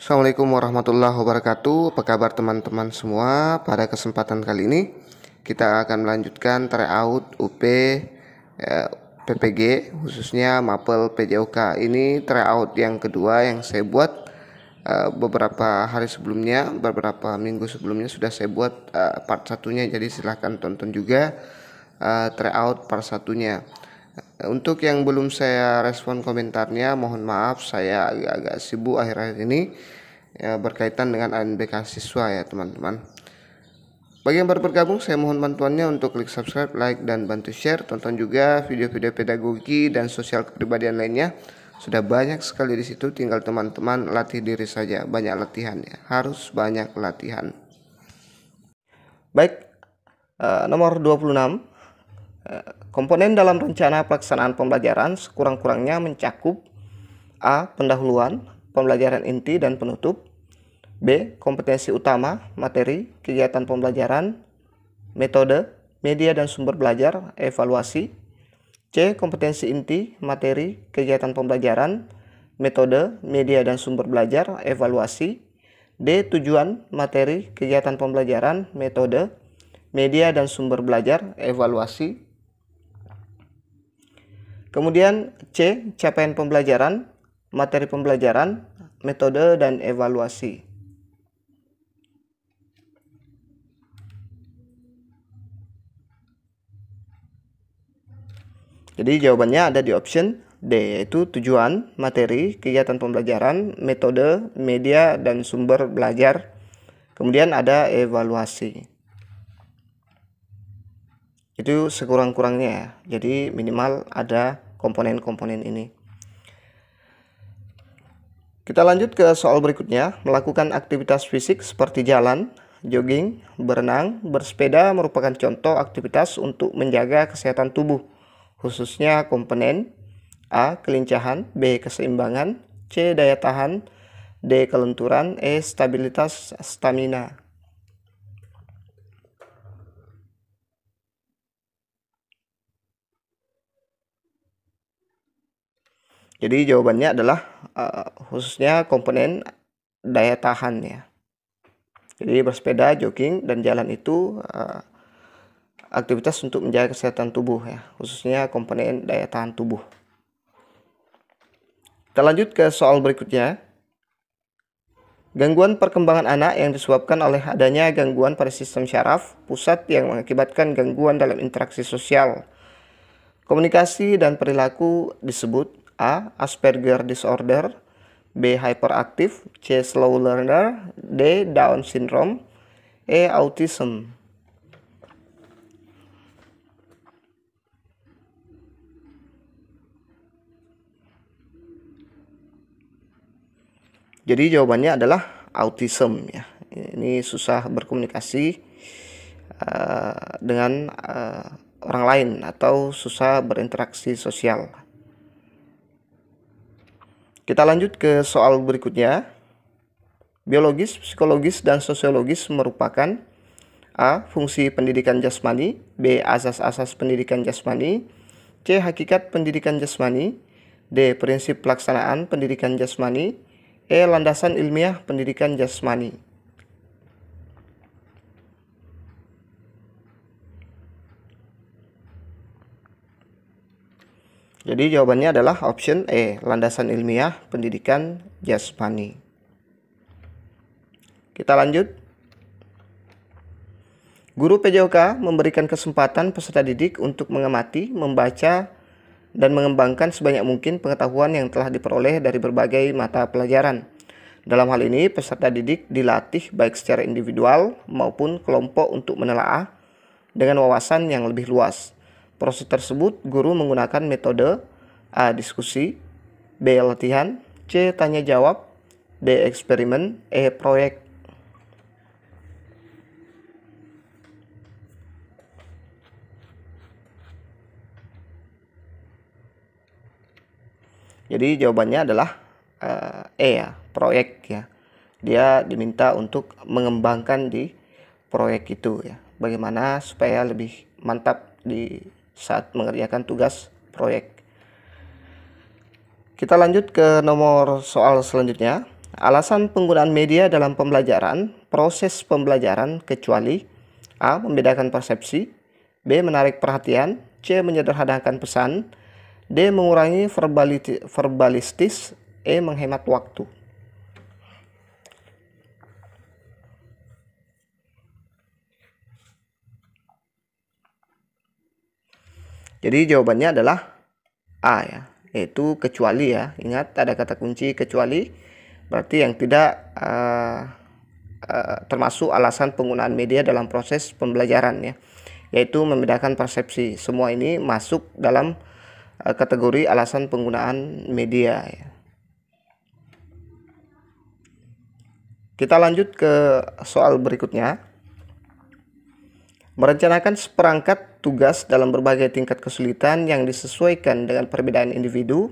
Assalamualaikum warahmatullahi wabarakatuh. Apa kabar teman-teman semua? Pada kesempatan kali ini kita akan melanjutkan tryout UP PPG, khususnya Mapel PJOK. Ini tryout yang kedua yang saya buat. Beberapa hari sebelumnya, beberapa minggu sebelumnya sudah saya buat part satunya, jadi silahkan tonton juga tryout part satunya. Untuk yang belum saya respon komentarnya, mohon maaf, saya agak-agak sibuk akhir-akhir ini ya, berkaitan dengan UNBK siswa ya teman-teman. Bagi yang baru bergabung, saya mohon bantuannya untuk klik subscribe, like, dan bantu share. Tonton juga video-video pedagogi dan sosial kepribadian lainnya. Sudah banyak sekali di situ, tinggal teman-teman latih diri saja. Banyak latihan ya, harus banyak latihan. Baik, nomor 26. Komponen dalam rencana pelaksanaan pembelajaran sekurang-kurangnya mencakup A. Pendahuluan, pembelajaran inti dan penutup. B. Kompetensi utama, materi, kegiatan pembelajaran, metode, media dan sumber belajar, evaluasi. C. Kompetensi inti, materi, kegiatan pembelajaran, metode, media dan sumber belajar, evaluasi. D. Tujuan, materi, kegiatan pembelajaran, metode, media dan sumber belajar, evaluasi. Kemudian C. Capaian pembelajaran, materi pembelajaran, metode dan evaluasi. Jadi jawabannya ada di option D, yaitu tujuan, materi, kegiatan pembelajaran, metode, media, dan sumber belajar. Kemudian ada evaluasi. Itu sekurang-kurangnya ya. Jadi minimal ada komponen-komponen ini. Kita lanjut ke soal berikutnya. Melakukan aktivitas fisik seperti jalan, jogging, berenang, bersepeda merupakan contoh aktivitas untuk menjaga kesehatan tubuh, khususnya komponen A. Kelincahan, B. Keseimbangan, C. Daya tahan, D. Kelenturan, E. Stabilitas stamina. Jadi jawabannya adalah khususnya komponen daya tahan ya. Jadi bersepeda, jogging, dan jalan itu aktivitas untuk menjaga kesehatan tubuh ya, khususnya komponen daya tahan tubuh. Kita lanjut ke soal berikutnya. Gangguan perkembangan anak yang disebabkan oleh adanya gangguan pada sistem syaraf pusat yang mengakibatkan gangguan dalam interaksi sosial, komunikasi, dan perilaku disebut A. Asperger disorder, B. Hyperactive, C. Slow learner, D. Down syndrome, E. Autism. Jadi jawabannya adalah autism ya. Ini susah berkomunikasi dengan orang lain atau susah berinteraksi sosial. Kita lanjut ke soal berikutnya. Biologis, psikologis, dan sosiologis merupakan A. Fungsi pendidikan jasmani, B. Asas-asas pendidikan jasmani, C. Hakikat pendidikan jasmani, D. Prinsip pelaksanaan pendidikan jasmani, E. Landasan ilmiah pendidikan jasmani. Jadi jawabannya adalah option E, landasan ilmiah pendidikan jasmani. Kita lanjut. Guru PJOK memberikan kesempatan peserta didik untuk mengamati, membaca, dan mengembangkan sebanyak mungkin pengetahuan yang telah diperoleh dari berbagai mata pelajaran. Dalam hal ini, peserta didik dilatih baik secara individual maupun kelompok untuk menelaah dengan wawasan yang lebih luas. Proses tersebut, guru menggunakan metode A. Diskusi, B. Latihan, C. Tanya jawab, D. Eksperimen, E. Proyek. Jadi jawabannya adalah E ya, proyek ya. Dia diminta untuk mengembangkan di proyek itu ya. Bagaimana supaya lebih mantap di saat mengerjakan tugas proyek. Kita lanjut ke nomor soal selanjutnya. Alasan penggunaan media dalam pembelajaran, proses pembelajaran kecuali A. Membedakan persepsi, B. Menarik perhatian, C. Menyederhanakan pesan, D. Mengurangi verbalistis, E. Menghemat waktu. Jadi jawabannya adalah A ya, yaitu kecuali ya. Ingat ada kata kunci kecuali, berarti yang tidak termasuk alasan penggunaan media dalam proses pembelajaran ya, yaitu membedakan persepsi. Semua ini masuk dalam kategori alasan penggunaan media ya. Kita lanjut ke soal berikutnya. Merencanakan seperangkat tugas dalam berbagai tingkat kesulitan yang disesuaikan dengan perbedaan individu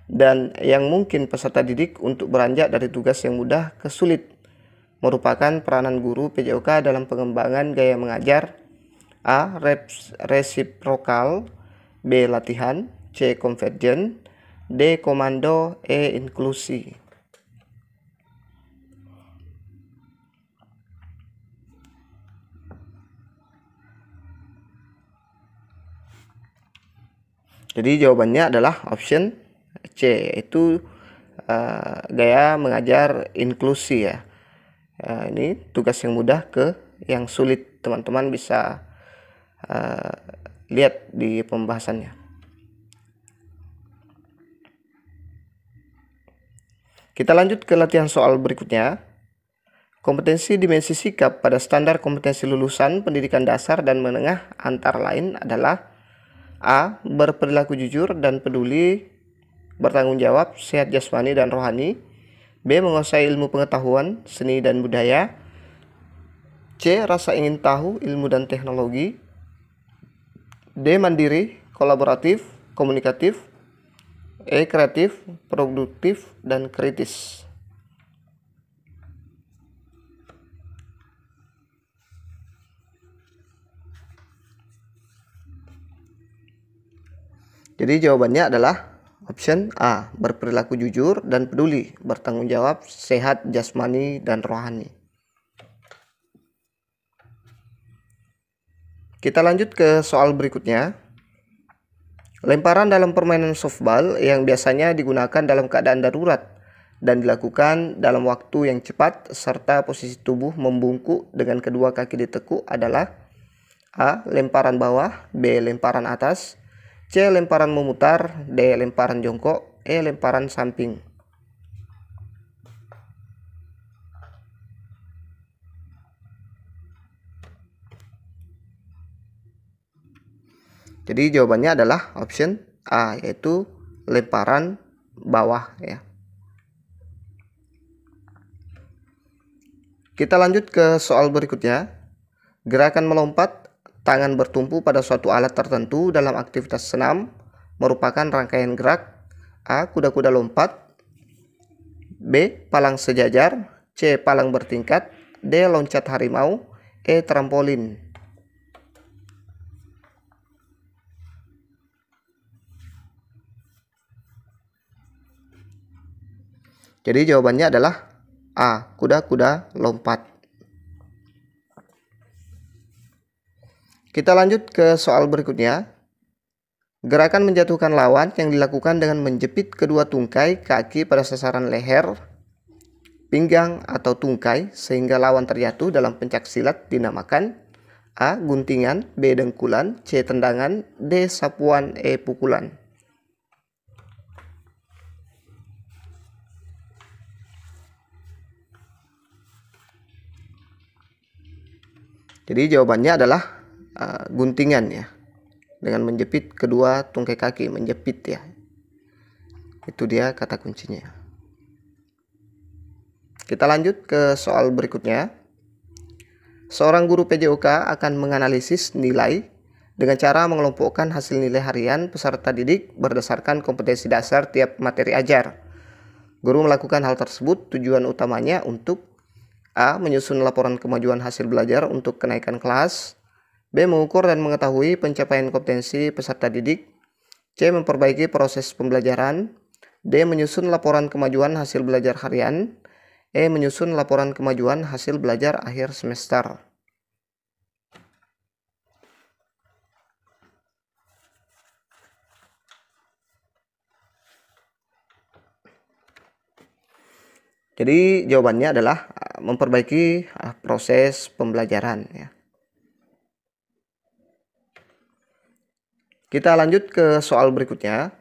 dan yang mungkin peserta didik untuk beranjak dari tugas yang mudah ke sulit merupakan peranan guru PJOK dalam pengembangan gaya mengajar. A. Resiprokal, B. Latihan, C. Konvergen, D. Komando, E. Inklusi. Jadi jawabannya adalah option C, yaitu gaya mengajar inklusi ya. Ini tugas yang mudah ke yang sulit, teman-teman bisa lihat di pembahasannya. Kita lanjut ke latihan soal berikutnya. Kompetensi dimensi sikap pada standar kompetensi lulusan pendidikan dasar dan menengah antara lain adalah A. Berperilaku jujur dan peduli, bertanggung jawab, sehat jasmani dan rohani. B. Menguasai ilmu pengetahuan, seni dan budaya. C. Rasa ingin tahu, ilmu dan teknologi. D. Mandiri, kolaboratif, komunikatif. E. Kreatif, produktif, dan kritis. Jadi jawabannya adalah option A. Berperilaku jujur dan peduli, bertanggung jawab, sehat jasmani dan rohani. Kita lanjut ke soal berikutnya. Lemparan dalam permainan softball yang biasanya digunakan dalam keadaan darurat dan dilakukan dalam waktu yang cepat serta posisi tubuh membungkuk dengan kedua kaki ditekuk adalah A. Lemparan bawah, B. Lemparan atas, C. Lemparan memutar, D. Lemparan jongkok, E. Lemparan samping. Jadi jawabannya adalah option A, yaitu lemparan bawah ya. Kita lanjut ke soal berikutnya. Gerakan melompat tangan bertumpu pada suatu alat tertentu dalam aktivitas senam merupakan rangkaian gerak. A. Kuda-kuda lompat, B. Palang sejajar, C. Palang bertingkat, D. Loncat harimau, E. Trampolin. Jadi jawabannya adalah A. Kuda-kuda lompat. Kita lanjut ke soal berikutnya. Gerakan menjatuhkan lawan yang dilakukan dengan menjepit kedua tungkai kaki pada sasaran leher, pinggang atau tungkai sehingga lawan terjatuh dalam pencak silat dinamakan A. Guntingan, B. Dengkulan, C. Tendangan, D. Sapuan, E. Pukulan. Jadi jawabannya adalah guntingan ya, dengan menjepit kedua tungkai kaki, menjepit ya, itu dia kata kuncinya. Kita lanjut ke soal berikutnya. Seorang guru PJOK akan menganalisis nilai dengan cara mengelompokkan hasil nilai harian peserta didik berdasarkan kompetensi dasar tiap materi ajar. Guru melakukan hal tersebut tujuan utamanya untuk A. Menyusun laporan kemajuan hasil belajar untuk kenaikan kelas, B. Mengukur dan mengetahui pencapaian kompetensi peserta didik, C. Memperbaiki proses pembelajaran, D. Menyusun laporan kemajuan hasil belajar harian, Menyusun laporan kemajuan hasil belajar akhir semester. Jadi jawabannya adalah memperbaiki proses pembelajaran ya. Kita lanjut ke soal berikutnya.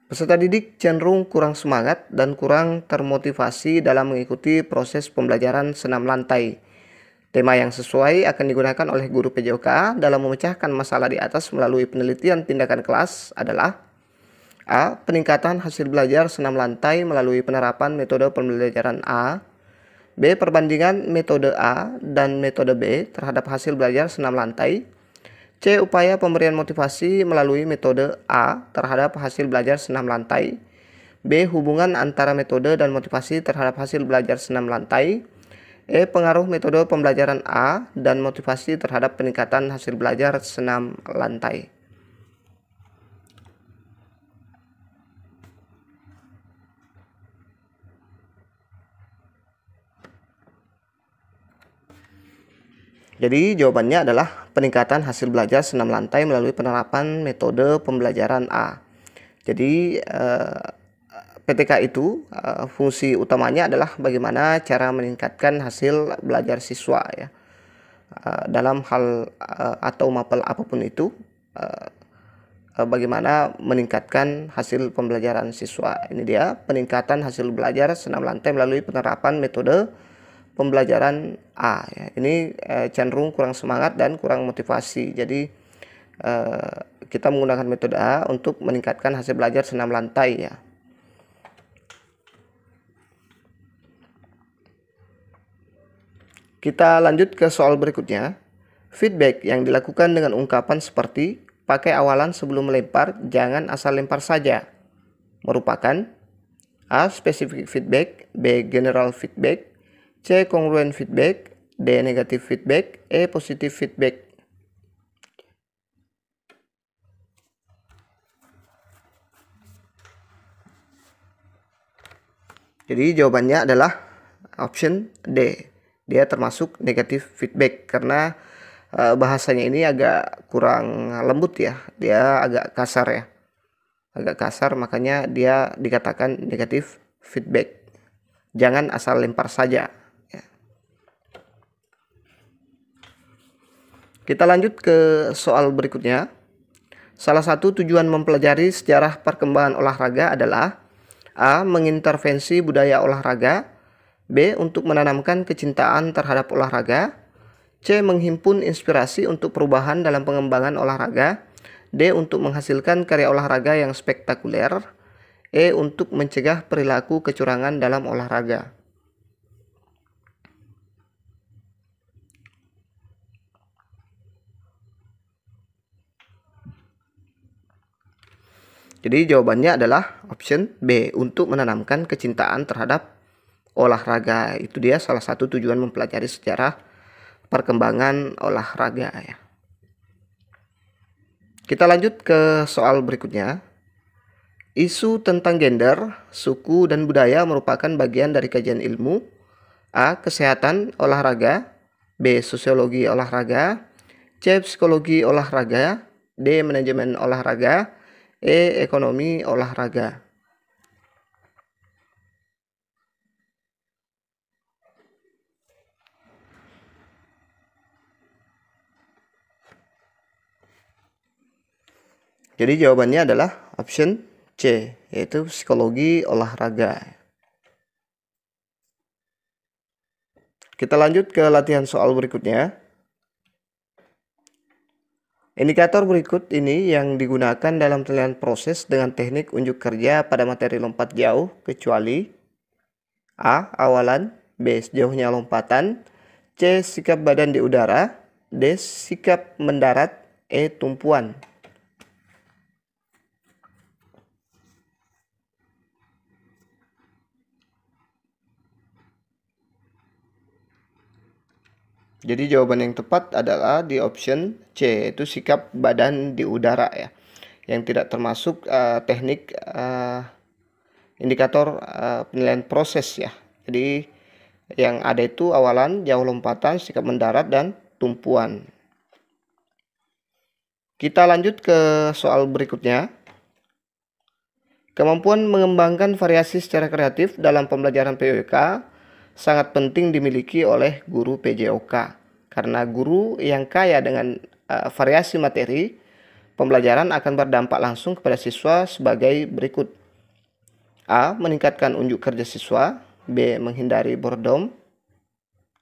Peserta didik cenderung kurang semangat dan kurang termotivasi dalam mengikuti proses pembelajaran senam lantai. Tema yang sesuai akan digunakan oleh guru PJOK dalam memecahkan masalah di atas melalui penelitian tindakan kelas adalah A. Peningkatan hasil belajar senam lantai melalui penerapan metode pembelajaran A. B. Perbandingan metode A dan metode B terhadap hasil belajar senam lantai. C. Upaya pemberian motivasi melalui metode A terhadap hasil belajar senam lantai. B. Hubungan antara metode dan motivasi terhadap hasil belajar senam lantai. Pengaruh metode pembelajaran A dan motivasi terhadap peningkatan hasil belajar senam lantai. Jadi jawabannya adalah peningkatan hasil belajar senam lantai melalui penerapan metode pembelajaran A. Jadi PTK itu fungsi utamanya adalah bagaimana cara meningkatkan hasil belajar siswa ya. Dalam hal atau mapel apapun itu, bagaimana meningkatkan hasil pembelajaran siswa. Ini dia peningkatan hasil belajar senam lantai melalui penerapan metode pembelajaran A ya. Ini cenderung kurang semangat dan kurang motivasi. Jadi kita menggunakan metode A untuk meningkatkan hasil belajar senam lantai ya. Kita lanjut ke soal berikutnya. Feedback yang dilakukan dengan ungkapan seperti pakai awalan sebelum melempar, jangan asal lempar saja, merupakan A. Specific feedback, B. General feedback, C. Congruent feedback, D. Negative feedback, Positive feedback. Jadi jawabannya adalah option D. Dia termasuk negative feedback karena bahasanya ini agak kurang lembut ya. Dia agak kasar ya. Agak kasar, makanya dia dikatakan negative feedback. Jangan asal lempar saja. Kita lanjut ke soal berikutnya. Salah satu tujuan mempelajari sejarah perkembangan olahraga adalah A. Mengintervensi budaya olahraga, B. Untuk menanamkan kecintaan terhadap olahraga, C. Menghimpun inspirasi untuk perubahan dalam pengembangan olahraga, D. Untuk menghasilkan karya olahraga yang spektakuler, Untuk mencegah perilaku kecurangan dalam olahraga. Jadi jawabannya adalah option B, untuk menanamkan kecintaan terhadap olahraga. Itu dia salah satu tujuan mempelajari sejarah perkembangan olahraga ya. Kita lanjut ke soal berikutnya. Isu tentang gender, suku, dan budaya merupakan bagian dari kajian ilmu. A. Kesehatan olahraga, B. Sosiologi olahraga, C. Psikologi olahraga, D. Manajemen olahraga, Ekonomi olahraga. Jadi jawabannya adalah option C, yaitu psikologi olahraga. Kita lanjut ke latihan soal berikutnya. Indikator berikut ini yang digunakan dalam penilaian proses dengan teknik unjuk kerja pada materi lompat jauh, kecuali A. Awalan, B. Sejauhnya lompatan, C. Sikap badan di udara, D. Sikap mendarat, Tumpuan. Jadi jawaban yang tepat adalah di option C, yaitu sikap badan di udara ya, yang tidak termasuk teknik indikator penilaian proses ya. Jadi Yang ada itu awalan, jauh lompatan, sikap mendarat, dan tumpuan. Kita lanjut ke soal berikutnya. Kemampuan mengembangkan variasi secara kreatif dalam pembelajaran PJOK sangat penting dimiliki oleh guru PJOK. Karena guru yang kaya dengan variasi materi pembelajaran akan berdampak langsung kepada siswa sebagai berikut. A. Meningkatkan unjuk kerja siswa. B. Menghindari boredom.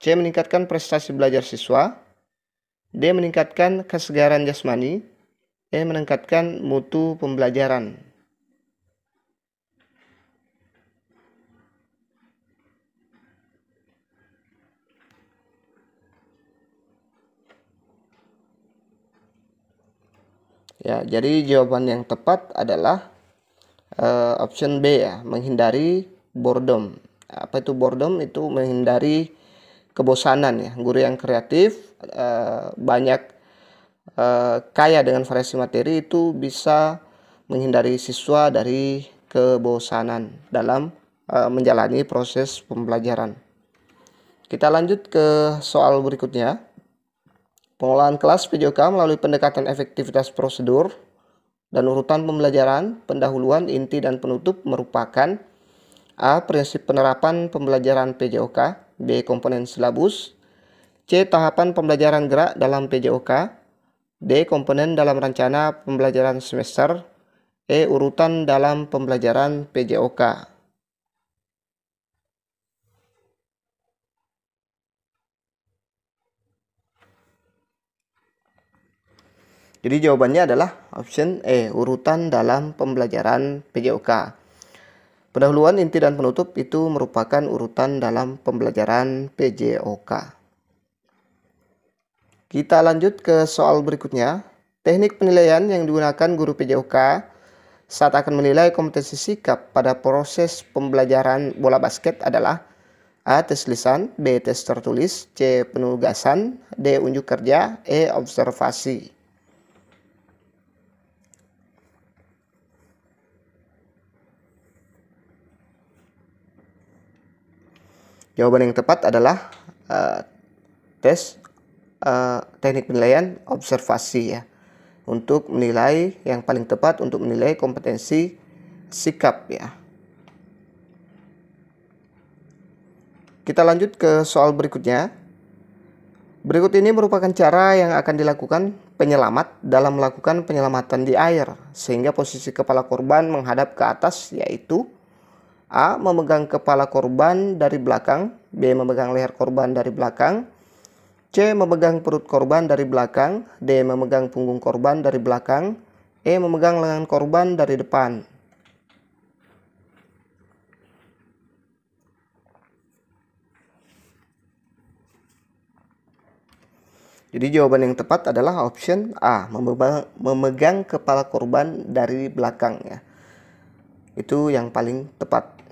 C. Meningkatkan prestasi belajar siswa. D. Meningkatkan kesegaran jasmani. E. Meningkatkan mutu pembelajaran. Ya, jadi jawaban yang tepat adalah option B ya, menghindari boredom. Apa itu boredom? Itu menghindari kebosanan ya. Guru yang kreatif, banyak kaya dengan variasi materi itu bisa menghindari siswa dari kebosanan dalam menjalani proses pembelajaran. Kita lanjut ke soal berikutnya. Pengelolaan kelas PJOK melalui pendekatan efektivitas prosedur dan urutan pembelajaran, pendahuluan, inti, dan penutup merupakan A. Prinsip penerapan pembelajaran PJOK. B. Komponen silabus. C. Tahapan pembelajaran gerak dalam PJOK. D. Komponen dalam rencana pembelajaran semester. E. Urutan dalam pembelajaran PJOK. Jadi jawabannya adalah option E, urutan dalam pembelajaran PJOK. Pendahuluan, inti, dan penutup itu merupakan urutan dalam pembelajaran PJOK. Kita lanjut ke soal berikutnya. Teknik penilaian yang digunakan guru PJOK saat akan menilai kompetensi sikap pada proses pembelajaran bola basket adalah A. Tes lisan, B. Tes tertulis, C. Penugasan, D. Unjuk kerja, E. Observasi. Jawaban yang tepat adalah tes teknik penilaian observasi ya. Untuk menilai yang paling tepat untuk menilai kompetensi sikap ya. Kita lanjut ke soal berikutnya. Berikut ini merupakan cara yang akan dilakukan penyelamat dalam melakukan penyelamatan di air sehingga posisi kepala korban menghadap ke atas, yaitu A. Memegang kepala korban dari belakang. B. Memegang leher korban dari belakang. C. Memegang perut korban dari belakang. D. Memegang punggung korban dari belakang. E. Memegang lengan korban dari depan. Jadi jawaban yang tepat adalah option A. Memegang kepala korban dari belakang ya. Itu yang paling tepat.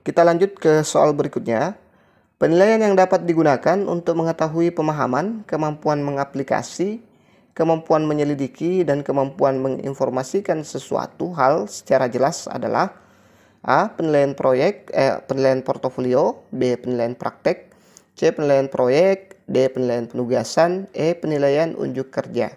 Kita lanjut ke soal berikutnya. Penilaian yang dapat digunakan untuk mengetahui pemahaman, kemampuan mengaplikasi, kemampuan menyelidiki, dan kemampuan menginformasikan sesuatu hal secara jelas adalah A. Penilaian portofolio. B. Penilaian praktek. C. Penilaian proyek. D. Penilaian penugasan. E. Penilaian unjuk kerja.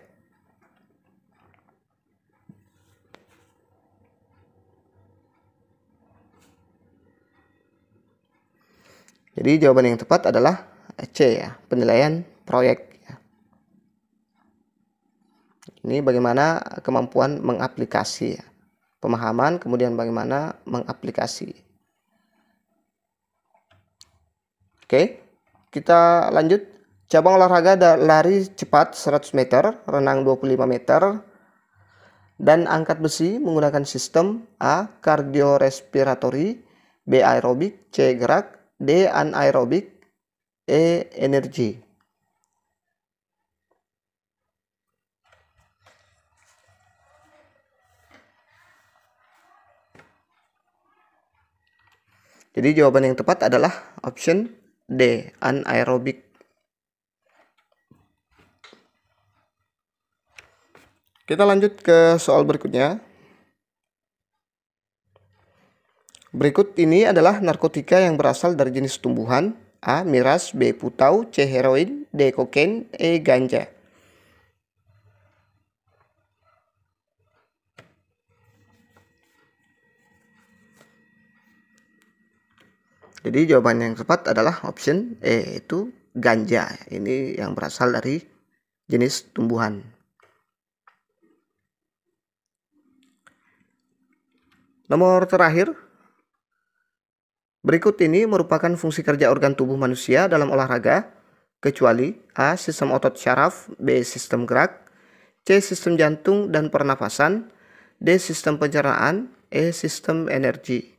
Jadi jawaban yang tepat adalah C ya, penilaian proyek. Ini bagaimana kemampuan mengaplikasi ya. Pemahaman, kemudian bagaimana mengaplikasi. Oke, kita lanjut. Cabang olahraga lari cepat 100 meter, renang 25 meter, dan angkat besi menggunakan sistem A. Kardiorespiratory, B. Aerobik, C. Gerak, D. Anaerobik, E. Energi. Jadi jawaban yang tepat adalah option D. Anaerobik. Kita lanjut ke soal berikutnya. Berikut ini adalah narkotika yang berasal dari jenis tumbuhan: A. Miras, B. Putau, C. Heroin, D. Kokain, E. Ganja. Jadi jawaban yang tepat adalah option E, yaitu ganja. Ini yang berasal dari jenis tumbuhan. Nomor terakhir, berikut ini merupakan fungsi kerja organ tubuh manusia dalam olahraga, kecuali A. Sistem otot syaraf, B. Sistem gerak, C. Sistem jantung dan pernafasan, D. Sistem pencernaan, E. Sistem energi.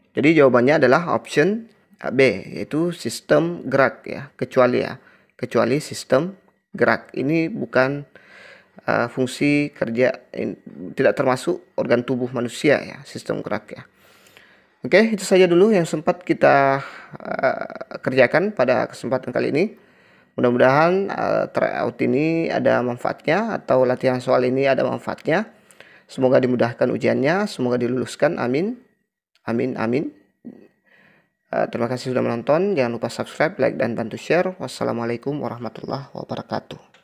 Jadi jawabannya adalah option B, yaitu sistem gerak ya, kecuali sistem gerak. Ini bukan fungsi kerja, tidak termasuk organ tubuh manusia ya, sistem gerak ya. Oke, itu saja dulu yang sempat kita kerjakan pada kesempatan kali ini. Mudah-mudahan tryout ini ada manfaatnya, atau latihan soal ini ada manfaatnya. Semoga dimudahkan ujiannya, semoga diluluskan. Amin. Amin, amin. Terima kasih sudah menonton. Jangan lupa subscribe, like, dan bantu share. Wassalamualaikum warahmatullahi wabarakatuh.